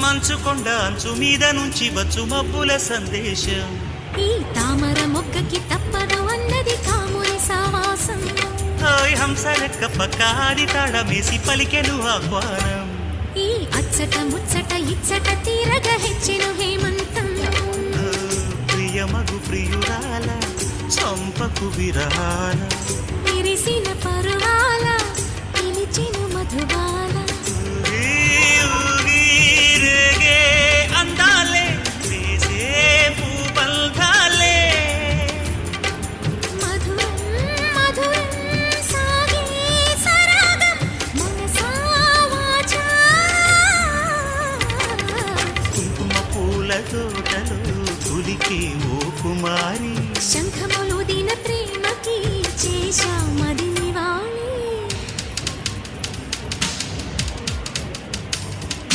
మంచుకొండ అంచు మీద నుంచి వచ్చు మబ్బుల సందేశం. ఈ తామర మొక్కకి తప్పదు అన్నది కాముని సావాసం. హాయ్ హంసరెక్క పక్కాది తాళమేసి పలికెను ఆహ్వానం. ఈ అచ్చట ముచ్చట ఇచ్చట తీరగా హెచ్చెను హేమంతం. ప్రియమగు ప్రియురాల చంపకు విరహాల విరిసిన పరువాల పిలిచెను మధుబాల. రేగే అందాలే వేసే పూపల్ధాలే. మధురం మధురం సాగే సరాగం మనసా వాచా. కుంకుమ పూల తోటలో కులికే ఓ కుమారి. శంఖములు దిన ప్రేమకి చేశా మది